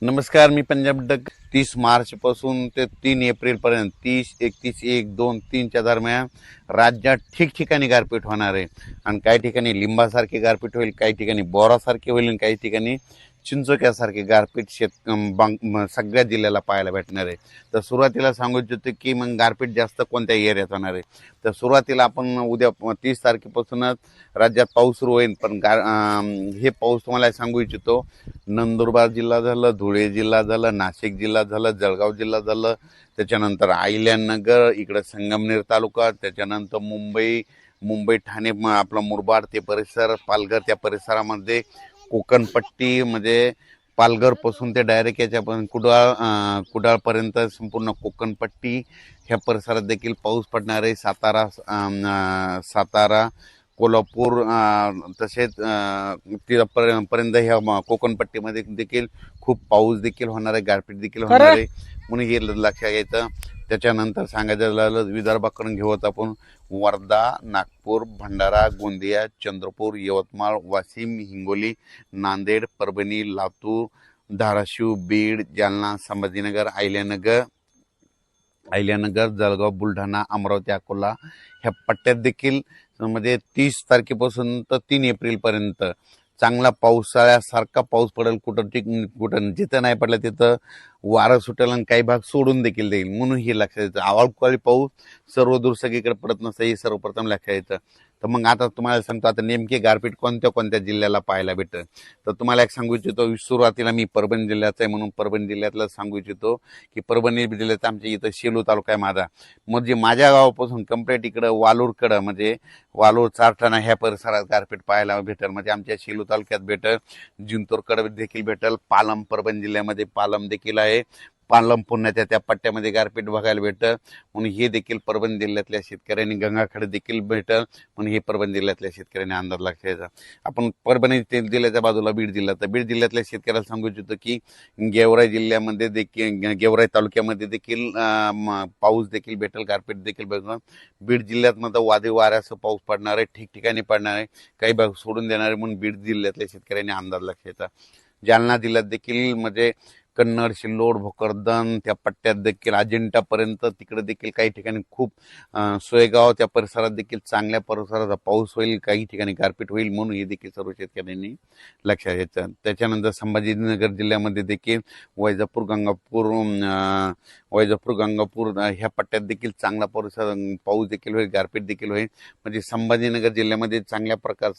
नमस्कार, मी पंजाब डक. 30 मार्च पासून ते 3 एप्रिल पर्यंत 30, 31, 1, 2, 3च्या दरम्यान राज्यात ठिकठिकाणी गारपीट होणार आहे. आणि काही ठिकाणी लिंबासारखी गारपीट होईल, काही ठिकाणी बोरासारखी होईल आणि काही ठिकाणी चिंचोक्यासारखी गारपीट सगळ्या जिल्ह्याला पाहायला भेटणार आहे. तर सुरुवातीला सांगू इच्छितो की मग गारपीट जास्त कोणत्या एरियात होणार आहे. तर सुरुवातीला आपण उद्या 30 तारखेपासूनच राज्यात पाऊस सुरू होईल. पण हे पाऊस तुम्हाला सांगू इच्छितो, नंदुरबार जिल्हा झालं, धुळे जिल्हा झालं, नाशिक जिल्हा झालं, जळगाव जिल्हा झालं, त्याच्यानंतर अहिल्यानगर, इकडं संगमनेर तालुका, त्याच्यानंतर मुंबई ठाणे, आपलं मुरबाड ते परिसर, पालघर त्या परिसरामध्ये, कोकणपट्टी म्हणजे पालघरपासून ते डायरेक्ट याच्यापर्यंत कुडाळपर्यंत संपूर्ण कोकणपट्टी ह्या परिसरात देखील पाऊस पडणार आहे. सातारा, कोल्हापूर, तसेच तिथपर्यंत ह्या कोकणपट्टीमध्ये देखील खूप पाऊस देखील होणार आहे, गारपीट देखील होणार आहे, म्हणून हे लक्षात घ्यायचं. त्याच्यानंतर सांगायचं झालं विदर्भाकडून घेऊत आपण वर्धा, नागपूर, भंडारा, गोंदिया, चंद्रपूर, यवतमाळ, वाशिम, हिंगोली, नांदेड, परभणी, लातूर, धाराशिव, बीड, जालना, संभाजीनगर, अहिल्यानगर, जळगाव, बुलढाणा, अमरावती, अकोला ह्या पट्ट्यात देखील म्हणजे 30 तारखेपासून तर 3 एप्रिलपर्यंत चांगला पावसाळ्यासारखा पाऊस पडेल. कुठं जिथं नाही पडलं तिथं वारं सुटेल आणि काही भाग सोडून देखील देईल, म्हणून हे लक्षात येतं. अवकाळी पाऊस सर्वदूर सगळीकडे पडत नसतं, हे सर्वप्रथम लक्षात येतं. तर मग आता तुम्हाला सांगतो, आता नेमकी गारपीट कोणत्या कोणत्या जिल्ह्याला पाहायला भेटेल. तर तुम्हाला एक सांगू इच्छितो, सुरुवातीला मी परभणी जिल्ह्याचा आहे म्हणून परभणी जिल्ह्यातलं सांगू इच्छितो की परभणी जिल्ह्यात आमच्या इथं सेलू तालुका आहे माझा. म्हणजे माझ्या गावापासून कम्प्लीट इकडं वालूरकडं म्हणजे वालूर, चारठाणा ह्या परिसरात गारपीट पाहायला भेटेल. म्हणजे आमच्या सेलू तालुक्यात भेटेल, जिंतूरकडे देखील भेटेल, पालम परभणी जिल्ह्यामध्ये पालम देखील आहे, पालम पुण्याच्या त्या पट्ट्यामध्ये गारपीट बघायला भेटतं. म्हणून हे देखील परभणी जिल्ह्यातल्या शेतकऱ्यांनी, गंगाखेड देखील भेटल, म्हणून हे परभणी जिल्ह्यातल्या शेतकऱ्यांनी अंदाज लक्षायचा. आपण परभणी जिल्ह्याच्या बाजूला बीड जिल्हा, तर बीड जिल्ह्यातल्या शेतकऱ्याला सांगू इच्छितो की गेवराई जिल्ह्यामध्ये देखील, गेवराई तालुक्यामध्ये देखील पाऊस देखील भेटेल, गारपीट देखील भेटेल. बीड जिल्ह्यात मध्ये वादळी वाऱ्यासह पाऊस पडणार आहे, ठिकठिकाणी पडणार आहे, काही भाग सोडून देणार आहे, म्हणून बीड जिल्ह्यातल्या शेतकऱ्यांनी अंदाज लक्षायचा. जालना जिल्ह्यात देखील म्हणजे कन्नड, सिल्लोड, भोकरदन त्या पट्ट्यात देखील अजिंठापर्यंत तिकडे देखील काही ठिकाणी खूप, सोयगाव त्या परिसरात देखील चांगल्या परिसराचा पाऊस होईल, काही ठिकाणी गारपीट होईल, म्हणून हे देखील सर्व शेतकऱ्यांनी लक्षात घ्यायचं. त्याच्यानंतर संभाजीनगर जिल्ह्यामध्ये देखील वैजापूर, गंगापूर ह्या पट्ट्यात देखील चांगला पाऊस देखील होईल, गारपीट देखील होईल. म्हणजे संभाजीनगर जिल्ह्यामध्ये चांगल्या प्रकारचा